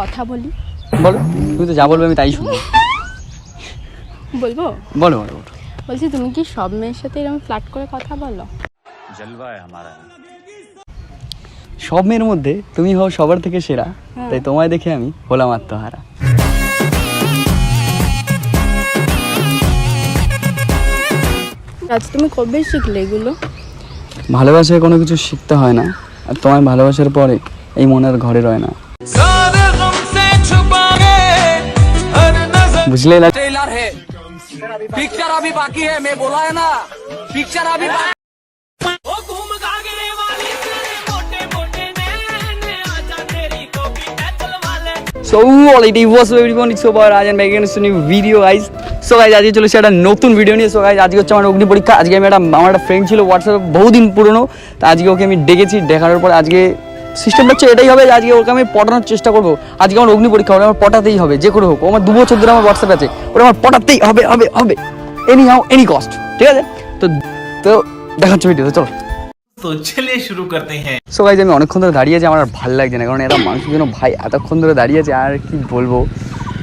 কথা বলি। বলো, তুমি তো যা বলবে আমি তাই শুনবো। বলবো? বলো বলো। বলছি তুমি কি সব মেয়ের সাথে এরকম ফ্লার্ট করে কথা বলো? জলবা হামারা। সব মেয়ের মধ্যে তুমি হও সবার থেকে সেরা, তাই তোমায় দেখে আমি হলাম আত্মহারা। আজ তুমি কবে শিখলে এগুলো? ভালোবাসায় কোনো কিছু শিখতে হয় না, আর তোমায় ভালোবাসার পরে এই মনের ঘরে রয় না। বুঝলে না? पिक्चर अभी बाकी है, मैं बोला है ना, पिक्चर अभी So alright, what's up everyone, it's over Rajan back again with a new video guys. So guys, আজকে চলেছে একটা নতুন ভিডিও নিয়ে। সো গাইজ আজকে হচ্ছে আমার অগ্নি পরীক্ষা। আজকে আমি আমার একটা ফ্রেন্ড ছিল হোয়াটসঅ্যাপে বহুদিন পুরনো, তা আজকে ওকে আমি ডেকেছি। দেখানোর পর আজকে সিস্টেমটা হচ্ছে এটাই হবে যে আজকে ওকে আমি পটানোর চেষ্টা করবো। আজকে আমার অগ্নি পরীক্ষা, ওটা আমার পটাতেই হবে যে করে হোক। ও আমার 2 বছর ধরে আমার হোয়াটসঅ্যাপে আছে, ওটা আমার পটাতেই হবে হবে হবে এনি হাউ এনি কস্ট, ঠিক আছে? তো তো দেখাচ্ছি ভিডিওতে, চলো। তো চলে শুরু করতে হ্যাঁ। সো গাইজ আমি অনেকক্ষণ ধরে দাঁড়িয়ে আছি, আমার আর ভালো লাগছে না, কারণ এরা মানুষের জন্য ভাই এতক্ষণ ধরে দাঁড়িয়ে আছে, আর কি বলবো,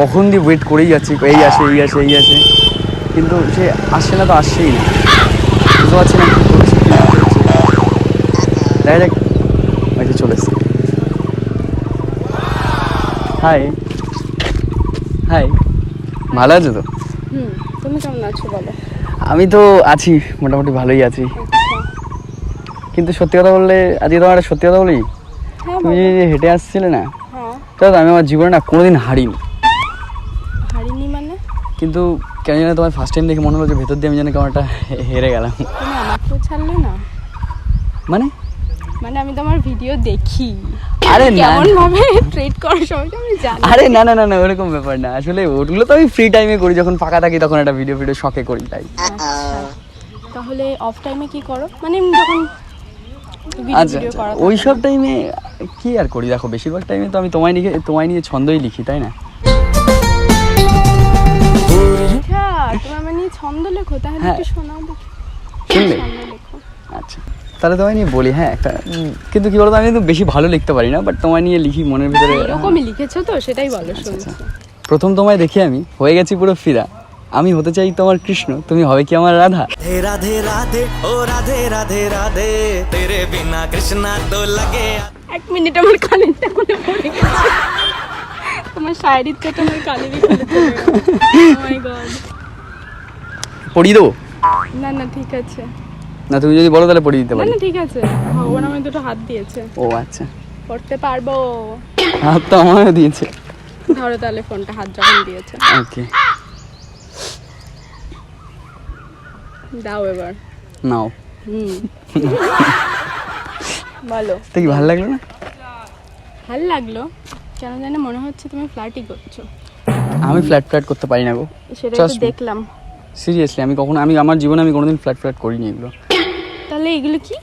কখন দিয়ে ওয়েট করেই যাচ্ছি, এই আসে এই আসে এই আসে, কিন্তু সে আসছে না, তো আসছেই না, বুঝতে পারছি না কী করছে কী না করছে। দেখা যাক, হয়তো চলে এসছে। হাই হাই, ভালো আছো তো? তুমি কেমন আছো বলো? আমি তো আছি, মোটামুটি ভালোই আছি, কিন্তু সত্যি কথা বললে আজকে তোমার একটা সত্যি কথা বলি, তুমি যে হেঁটে আসছিলে না, তো আমি আমার জীবনে না কোনোদিন হারিনি। হারিনি মানে? কিন্তু কেন জানি তোমার ফার্স্ট টাইম দেখে মনে হলো যে ভেতর দিয়ে আমি যেন কেমন একটা হেরে গেলাম। তুমি আমাকেও ছাড়লে না? মানে মানে আমি তোমার ভিডিও দেখি, আরে না, কেমন ভাবে ট্রেড করার সময় আমি জানি। আরে না না না না, ওরকম ব্যাপার না, আসলে ওগুলো তো আমি ফ্রি টাইমে করি, যখন ফাঁকা থাকি তখন একটা ভিডিও শখে করি তাই। তাহলে অফ টাইমে কি করো? মানে যখন আচ্ছা ওই সব টাইমে কি আর করি, দেখো বেশিরভাগ টাইমে তো আমি তোমায় নিয়ে ছন্দই লিখি, তাই না? আচ্ছা তোমার মানে ছন্দ লেখো, তাহলে একটু শোনাও দেখি। শুনলে? ছন্দ লেখো। আচ্ছা তাহলে তোমায় নিয়ে বলি, হ্যাঁ একটা, কিন্তু কি বলতো আমি তো বেশি ভালো লিখতে পারি না, বাট তোমায় নিয়ে লিখি মনের ভিতরে। এরকমই লিখেছো তো, সেটাই বলো শুনছি। প্রথম তোমায় দেখে আমি হয়ে গেছি পুরো ফিদা, আমি হতে চাই তোমার কৃষ্ণ, তুমি হবে কি আমার রাধা। राधे राधे ओ राधे राधे राधे तेरे बिना कृष्णा तो लगे। এক মিনিট, আমার কানেরটা খুলে পড়ে গেছে। তোমার শায়রির থেকে আমার কানেরই খুলে পড়ে গেল। ও মাই গড। পড়িয়ে দেবো? না না ঠিক আছে। না তুমি যদি বলো তাহলে পড়িয়ে দিতে না পারি। না ঠিক আছে, ভগবান আমায় দুটো হাত দিয়েছে, ও আচ্ছা, পড়তে পারবো। হাত তো আমারও দিয়েছে। ধরো তাহলে ফোনটা, হাত যখন দিয়েছে। ওকে দাও এবার। নাও। বলো। তো কি ভালো লাগলো না? ভালো লাগলো, কেন জানি মনে হচ্ছে তুমি ফ্ল্যাটই করছো। আমি ফ্ল্যাট করতে পারি না গো, সেটাই তো দেখলাম। সিরিয়াসলি আমি আমার জীবনে আমি কোনোদিন ফ্ল্যাট করিনি এগুলো। তাহলে এগুলো কি?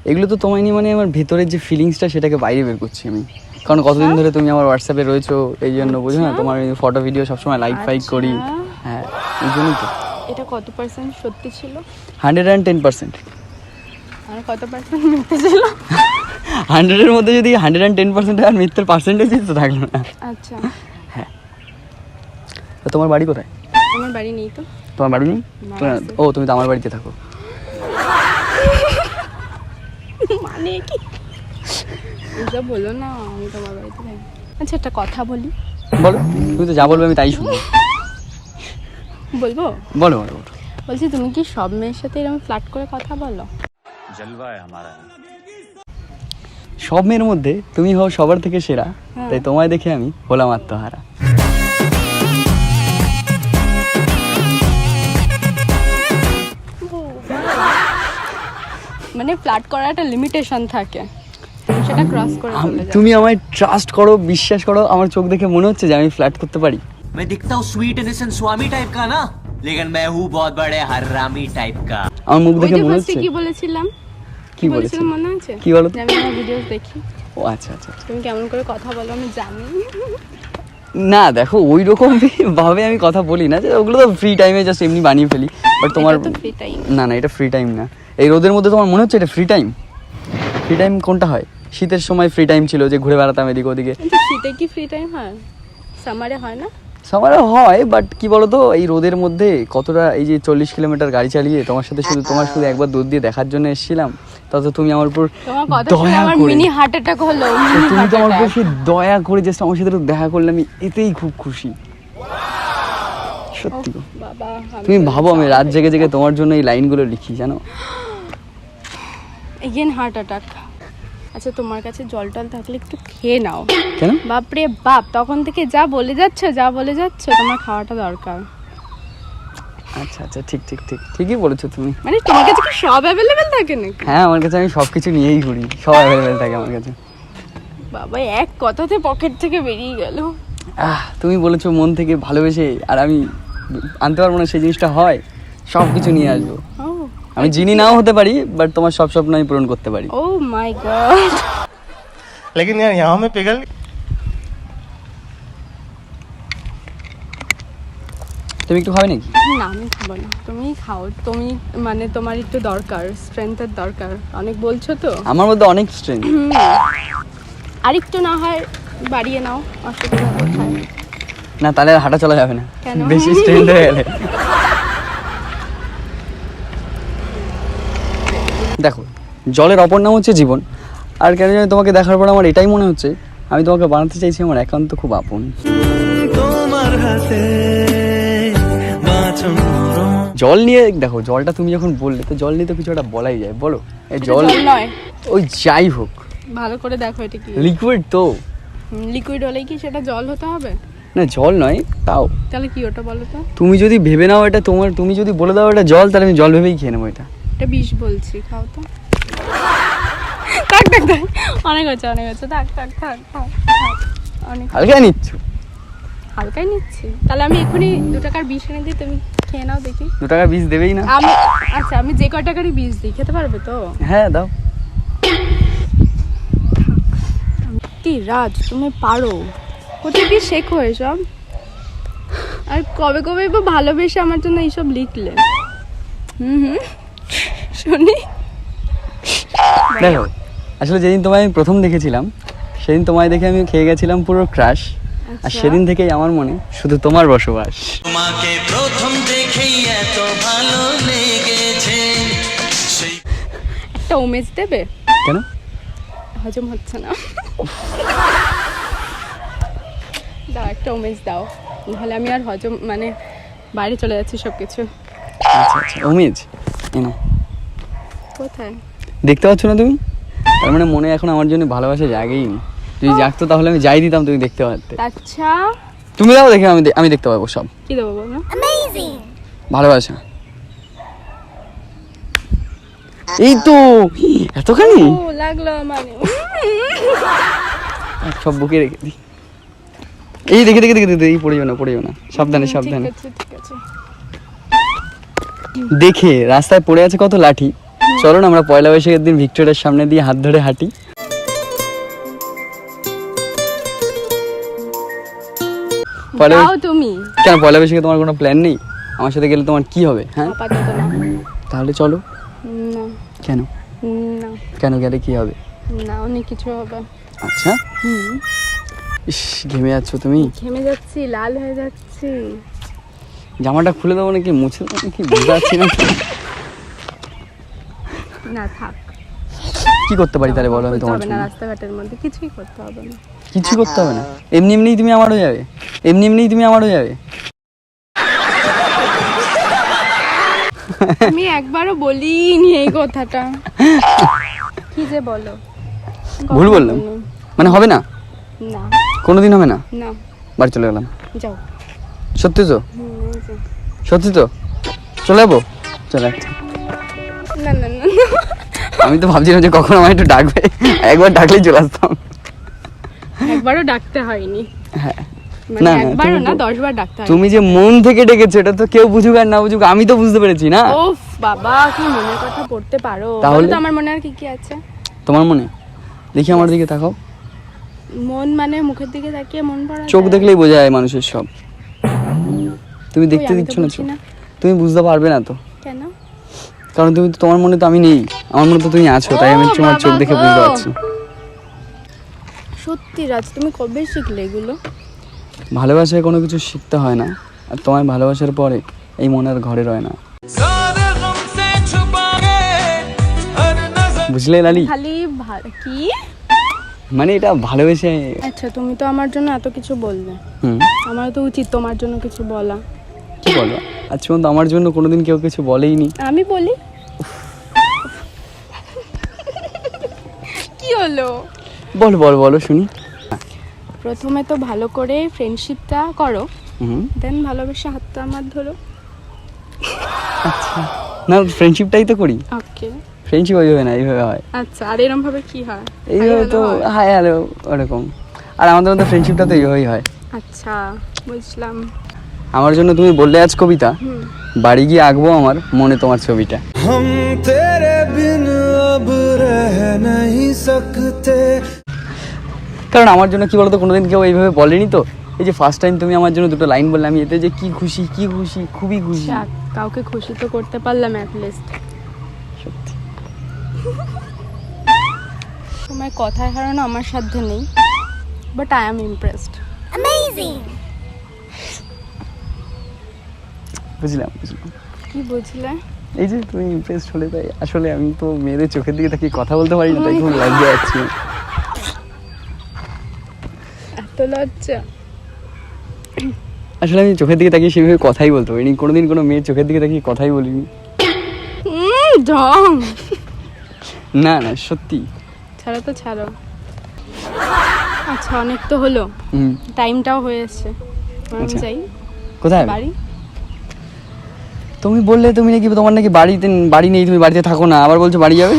এগুলো তো তোমায় নিয়ে মানে আমার ভেতরের যে ফিলিংসটা সেটাকে বাইরে বের করছি আমি, কারণ কতদিন ধরে তুমি আমার হোয়াটসঅ্যাপে রয়েছো, এই জন্য বুঝো না, তোমার ফটো ভিডিও সবসময় লাইক ফাইক করি, হ্যাঁ এই জন্যই তো। এটা কত পার্সেন্ট সত্যি ছিল? 110%। আর কত পার্সেন্ট মিথ্যে ছিল? 100-এর মধ্যে যদি 110% আর মিথ্যের পার্সেন্টেজই তো থাকলো না। আচ্ছা হ্যাঁ, তো তোমার বাড়ি কোথায়? আমার বাড়ি নেই তো। তোমার বাড়ি নেই? ও তুমি তো আমার বাড়িতে থাকো। মানে কি এটা বলো না, আমি তোমার বাড়িতে থাকি। আচ্ছা একটা কথা বলি। বলো, তুমি তো যা বলবে আমি তাই শুনবো। বলবো? বলো বলো। বলছি তুমি কি সব মেয়ের সাথে এরকম ফ্লার্ট করে কথা বলো? জলবা হামারা। সব মেয়ের মধ্যে তুমি হও সবার থেকে সেরা, তাই তোমায় দেখে আমি হলাম আত্মহারা। মানে ফ্লার্ট করার একটা লিমিটেশন থাকে, তুমি সেটা ক্রস করে চলে যাও। তুমি আমায় ট্রাস্ট করো, বিশ্বাস করো, আমার চোখ দেখে মনে হচ্ছে যে আমি ফ্ল্যাট করতে পারি। मैं दिखता हूँ स्वीट इनोसेंट स्वामी टाइप का ना, लेकिन मैं हूँ बहुत बड़े हरामी टाइप का। আমার মুখ ওই দেখে যে মনে ফার্স্টে হচ্ছে কি বলেছিলাম? কি বলেছিলাম মনে আছে? কি বলো? যে আমি আমার ভিডিওস দেখি। ও আচ্ছা আচ্ছা। তুমি কেমন করে কথা বলো আমি জানি না দেখো ওই রকম ভাবে আমি কথা বলি না, যে ওগুলো তো ফ্রি টাইমে জাস্ট এমনি বানিয়ে ফেলি, বাট তোমার এটা তো ফ্রি টাইম। না না এটা ফ্রি টাইম না, এই রোদের মধ্যে তোমার মনে হচ্ছে এটা ফ্রি টাইম? ফ্রি টাইম কোনটা হয় শীতের সময় ফ্রি টাইম ছিল যে ঘুরে বেড়াতাম এদিকে ওদিকে। কিন্তু শীতে কি ফ্রি টাইম হয়? সামারে হয় না? সবারও হয়, বাট কি বলতো এই রোদের মধ্যে কতটা, এই যে 40 কিলোমিটার গাড়ি চালিয়ে তোমার সাথে তোমার শুধু একবার দূর দিয়ে দেখার জন্য এসেছিলাম, তত তুমি আমার উপর তোমার কথা শুনে দয়া আমার করে, মিনি হার্ট অ্যাটাক হলো। তুমি তো আমার উপর সেই দয়া করে জাস্ট আমার সাথে একটু দেখা করলে আমি এতেই খুব খুশি, সত্যি গো। বাবা তুমি ভাবো আমি রাত জেগে জেগে তোমার জন্য এই লাইনগুলো লিখি, জানো? Again heart attack. আচ্ছা তোমার কাছে জল টল থাকলে একটু খেয়ে নাও। কেন? বাপরে বাপ, তখন থেকে যা বলে যাচ্ছ তোমার খাওয়াটা দরকার। আচ্ছা আচ্ছা, ঠিক ঠিক ঠিক ঠিকই বলেছো তুমি। মানে তোমার কাছে কি সব অ্যাভেলেবেল থাকে নাকি? হ্যাঁ, আমার কাছে আমি সবকিছু নিয়েই ঘুরি, সব অ্যাভেলেবেল থাকে আমার কাছে। বাবা এক কথাতে পকেট থেকে বেরিয়ে গেল। তুমি বলেছো মন থেকে ভালোবেসে, আর আমি আনতে পারবো না সেই জিনিসটা হয়, সব কিছু নিয়ে আসবো। আমি জিনি নাও হতে পারি, বাট তোমার সব স্বপ্ন আমি পূরণ করতে পারি। ও মাই গড। लेकिन यार यहाँ में पिघल তুমি একটু খাবে নাকি? না আমি খাবো না, তুমি খাও। তুমি মানে তোমার একটু দরকার, স্ট্রেংথের দরকার অনেক বলছো তো। আমার মধ্যে অনেক স্ট্রেংথ। আর একটু না হয় বাড়িয়ে নাও, অসুবিধা কোথায়? না, তাহলে আর হাঁটা চলা যাবে না, কেন? বেশি স্ট্রেংথ হয়ে গেলে। দেখো, জলের অপর নাম হচ্ছে জীবন। আর কেন জানি তোমাকে দেখার পর আমার এটাই মনে হচ্ছে আমি তোমাকে বানাতে চাইছি আমার একান্ত খুব আপন। তোমার হাতে বাঁচন জল নিয়ে দেখো, জলটা তুমি যখন বললে তো জল নিয়ে তো কিছু একটা বলাই যায়, বলো। এই এটা জল জল নয়, ওই যাই হোক, ভালো করে দেখো এটা কি লিকুইড তো। লিকুইড হলে কি সেটা জল হতে হবে? না, জল নয় তাও। তাহলে কি ওটা বলো তো? তুমি যদি ভেবে নাও এটা তোমার, তুমি যদি বলে দাও এটা জল, তাহলে আমি জল ভেবেই খেয়ে নেবো এটা। এটা বিষ বলছি, খাও তো। থাক থাক থাক, অনেক হচ্ছে থাক থাক থাক থাক, অনেক হালকা নিচ্ছ? হালকাই নিচ্ছি। তাহলে আমি এখনই 2 টাকার বিষ এনে দিই, তুমি খেয়ে নাও দেখি। 2 টাকা বীজ দেবেই না? আমি আচ্ছা, আমি যে কয় টাকারই বিষ দিই খেতে পারবে তো? হ্যাঁ দাও। কি রাজ, তুমি পারো, কোথায় কি শেখো এসব? আর কবে কবে বা ভালোবেসে আমার জন্য এইসব লিখলে? শুনি। দেখো, আসলে যেদিন তোমায় আমি প্রথম দেখেছিলাম সেদিন তোমায় দেখে আমি খেয়ে গেছিলাম পুরো ক্রাশ। আর সেদিন থেকেই আমার মনে শুধু তোমার বসবাস। তোমাকে প্রথম দেখেই এত ভালো লেগেছে সেই একটা উমেশ দেবে? কেন? হজম হচ্ছে না। দাও একটা উমেশ দাও, নাহলে আমি আর হজম মানে বাইরে চলে যাচ্ছি সবকিছু। আচ্ছা আচ্ছা, উমেজ এনো। কোথায়? দেখতে পাচ্ছ না তুমি? তার মানে মনে এখন আমার জন্য ভালোবাসা জাগেই নি। যদি জাগতো তাহলে আমি যাই দিতাম, তুমি দেখতে পারতে। আচ্ছা তুমি দাও দেখে আমি দেখতে পাবো সব। কি দেবো বলো? ভালোবাসা। এই তো এতখানি ও লাগলো মানে। সব বুকে রেখে দিই। এই দেখে দেখে দেখে দেখে এই পড়ে যাও না, সাবধানে সাবধানে। ঠিক আছে। দেখে রাস্তায় পড়ে আছে কত লাঠি, চলো না আমরা পয়লা বৈশাখের দিন ভিক্টোরিয়ার সামনে দিয়ে হাত ধরে হাঁটি। যাও তুমি। কেন পয়লা বৈশাখে তোমার কোনো প্ল্যান নেই? আমার সাথে গেলে তোমার কি হবে? হ্যাঁ আপাতত না। তাহলে চলো। না কেন? না কেন গেলে কি হবে? না, অনেক কিছু হবে। আচ্ছা, ইস ঘেমে যাচ্ছ তুমি। ঘেমে যাচ্ছি, লাল হয়ে যাচ্ছি। জামাটা খুলে দেবো নাকি মুছে দেবো নাকি বুঝতে পারছি না। না থাক। কি করতে পারি তাহলে বলো আমি তোমার হবে না, জন্য? রাস্তাঘাটের মধ্যে কিছুই করতে হবে না। কিছু করতে হবে না, এমনি এমনিই তুমি আমার হয়ে যাবে, এমনি এমনিই তুমি আমার হয়ে যাবে। আমি একবারও বলিনি এই কথাটা। কি যে বলো? ভুল বললাম? মানে হবে না? না কোনোদিন হবে না? না, বাড়ি চলে গেলাম। যাও। সত্যি তো? এই যে। সত্যি তো? চলে যাবো? চলে যাচ্ছি। না না না, আমি তো ভাবছিলাম যে কখন আমার একটু ডাকবে, একবার ডাকলেই চলে আসতাম। একবারও ডাকতে হয়নি। হ্যাঁ, মানে না, না, একবারও তুমি না, তো- 10 বার ডাকতে হয়। তুমি যে মন থেকে ডেকেছো এটা তো কেউ বুঝুক আর না বুঝুক আমি তো বুঝতে পেরেছি না। ওফ বাবা, কি মনের কথা পড়তে পারো? তাহলে? বলো তো আমার মনে আর কি কি আছে? তোমার মনে দেখি আমার দিকে তাকাও। মন মানে মুখের দিকে তাকিয়ে মন পড়া চোখ যায়? দেখলেই বোঝা যায় মানুষের সব। তুমি দেখতে আমি তো দিচ্ছ না বুঝি চোখ, না। তুমি বুঝতে পারবে না তো, কেন? কারণ তুমি তো তোমার মনে তো আমি নেই, আমার মনে তো তুমি আছো, তাই আমি ও তোমার চোখ বাবা দেখে গো। বুঝতে পারছি। রাজ তুমি কবে শিখলে এগুলো? ভালোবাসায় কোনো কিছু শিখতে হয় না, আর তোমায় ভালোবাসার পরে এই মন আর ঘরে রয় না। বুঝলে লালি? খালি কি মানে এটা ভালোবেসে। আচ্ছা তুমি তো আমার জন্য এত কিছু বললে, আমার তো উচিত তোমার জন্য কিছু বলা। কি বলবো, আজ পর্যন্ত আমার জন্য কোনোদিন কেউ কিছু বলেইনি। আমি বলি কি হলো? বলো বলো বলো শুনি। প্রথমে তো ভালো করে ফ্রেন্ডশিপটা করো, হুম, দেন ভালোবেসে হাতটা আমার ধরো। আচ্ছা না, ফ্রেন্ডশিপটাই তো করি। ওকে ফ্রেন্ডশিপ ওইভাবে না, এইভাবে হয়। আচ্ছা আর এরকম ভাবে কি হয়? এইভাবে তো হাই হ্যালো ওরকম, আর আমাদের মধ্যে ফ্রেন্ডশিপটা তো এইভাবেই হয়। আচ্ছা বুঝলাম। আমার জন্য তুমি বললে আজ কবিতা, বাড়ি গিয়ে আঁকবো আমার মনে তোমার ছবিটা। हम तेरे बिन अब रह नहीं सकते। কারণ আমার জন্য কি বলতো, কোনোদিন কেউ এইভাবে বলেনি তো। এই যে ফার্স্ট টাইম তুমি আমার জন্য দুটো লাইন বললে, আমি এতে যে কি খুশি, কি খুশি, খুবই খুশি। যাক, কাউকে খুশি তো করতে পারলাম অ্যাটলিস্ট। সত্যি তোমার কথায় হারানো আমার সাধ্যে নেই, বাট আই অ্যাম ইমপ্রেসড। বুঝলাম বুঝলাম। কি বুঝলে? এই যে তুমি ইমপ্রেসড হলে, তাই আসলে আমি তো মেয়েদের চোখের দিকে তাকিয়ে কথা বলতে পারি না, তাই খুব লজ্জা যাচ্ছে। এত লজ্জা? আসলে আমি চোখের দিকে তাকিয়ে সেভাবে কথাই বলতে পারিনি, কোনোদিন কোনো মেয়ের চোখের দিকে তাকিয়ে কথাই বলিনি। ঢং। না না সত্যি। ছাড়ো তো ছাড়ো। আচ্ছা অনেক তো হলো, টাইমটাও হয়ে এসছে, আমি আচ্ছা। যাই। কোথায় বাড়ি? তুমি বললে তুমি নাকি তোমার নাকি বাড়ি নেই, তুমি বাড়িতে থাকো না, আবার বলছো বাড়ি যাবে।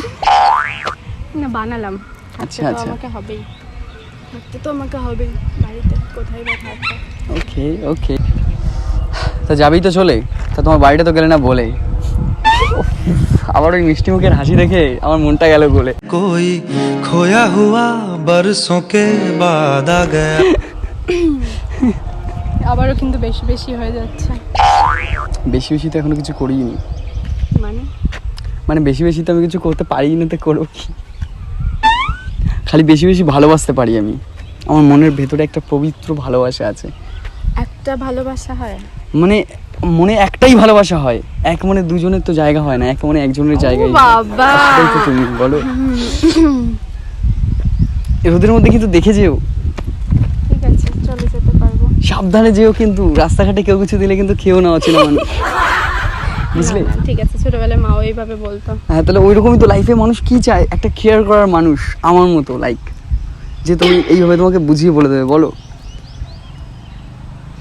না বানালাম। আচ্ছা, তো আচ্ছা। আমাকে হবেই, থাকতে তো আমাকে হবেই বাড়িতে, কোথায় বা থাকবো। ওকে ওকে, তা যাবেই তো চলে, তা তোমার বাড়িটা তো গেলে না বলে। আবার ওই মিষ্টি মুখের হাসি দেখে আমার মনটা গেল গলে। कोई खोया हुआ बरसों के बाद आ गया। আবারও কিন্তু বেশি বেশি হয়ে যাচ্ছে। বেশি বেশি তো এখনো কিছু করিনি, মানে বেশি বেশি তো আমি কিছু করতে পারি না, তো করবো কি। খালি বেশি বেশি ভালোবাসতে পারি আমি, আমার মনের ভেতরে একটা পবিত্র ভালোবাসা আছে। একটা ভালোবাসা হয়? মানে মনে একটাই ভালোবাসা হয়, এক মনে দুজনের তো জায়গা হয় না, এক মনে একজনের জায়গায়। বাবা সেটাই তো তুমি বলো। রোদের মধ্যে কিন্তু দেখে যেও, ঠিক আছে চলে যেতে পারবো। সাবধানে যেও কিন্তু, রাস্তাঘাটে কেউ কিছু দিলে কিন্তু খেয়েও না অচেনা মানুষ, বুঝলে? না, ঠিক আছে, ছোটবেলায় মাও এইভাবে বলতো। হ্যাঁ তাহলে ওইরকমই তো লাইফে মানুষ কি চায়, একটা কেয়ার করার মানুষ আমার মতো, লাইক যে তুমি এইভাবে তোমাকে বুঝিয়ে বলে দেবে, বলো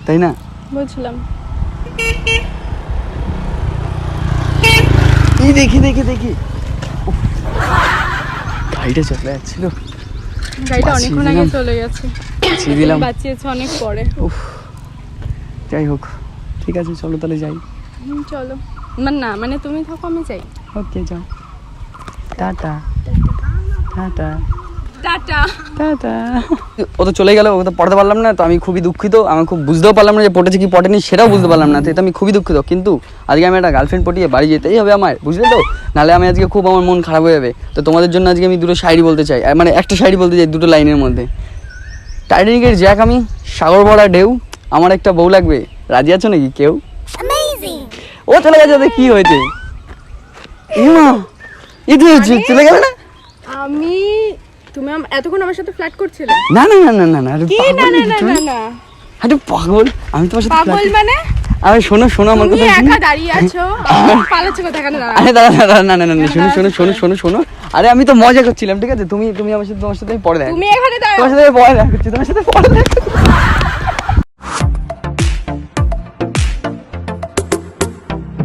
তাই না? বুঝলাম। এই দেখি দেখি দেখি, উফ, গাড়িটা চলে যাচ্ছিল, গাড়িটা বাঁচিয়ে অনেকক্ষণ আগে দিলাম। চলে গেছে, বাঁচিয়ে দিলাম। বাঁচিয়েছে অনেক পরে। উফ, যাই হোক, ঠিক আছে চলো তাহলে যাই। চলো, না মানে তুমি থাকো আমি যাই। ওকে যাও, টাটা টাটা টাটা। টাটা। ও তো চলে গেল, ওকে তো পড়তে পারলাম না, তো আমি খুবই দুঃখিত। আমি খুব বুঝতেও পারলাম না যে পটেছে কি পটেনি, সেটাও বুঝতে পারলাম না, তো আমি খুবই দুঃখিত। কিন্তু আজকে আমি একটা গার্লফ্রেন্ড পটিয়ে বাড়ি যেতেই হবে আমার, বুঝলে তো? নাহলে আমি আজকে খুব আমার মন খারাপ হয়ে যাবে। তো তোমাদের জন্য আজকে আমি দুটো শায়রি বলতে চাই, মানে একটা শায়রি বলতে চাই দুটো লাইনের মধ্যে। টাইটানিকের জ্যাক আমি, সাগর ভরা ঢেউ, আমার একটা বউ লাগবে, রাজি আছো নাকি কেউ? ও চলে গেছে, ওদের কি হয়েছে? চলে গেল না? আমি তুমি এতক্ষণ আমার সাথে ফ্ল্যাট করছিলে? না না না না না না, আরে কি পাগল না না নাকি না তুমি? না না, আরে পাগল, আমি তোমার সাথে পাগল flirt- মানে? আরে শোনো শোনো আমার তুমি কথা একা দাঁড়িয়ে আছো, পালাচ্ছ কোথায়? কেন দাঁড়া? আরে দাঁড়া দাঁড়া, না না না না, শোনো শোনো শোনো শোনো শোনো, আরে আমি তো মজা করছিলাম, ঠিক আছে? তুমি আমার সাথে, তোমার সাথে আমি পরে দেখা তুমি এখানে দাঁড়াও। তোমার সাথে আমি পরে দেখা করছি, তোমার সাথে পরে দেখা করছি।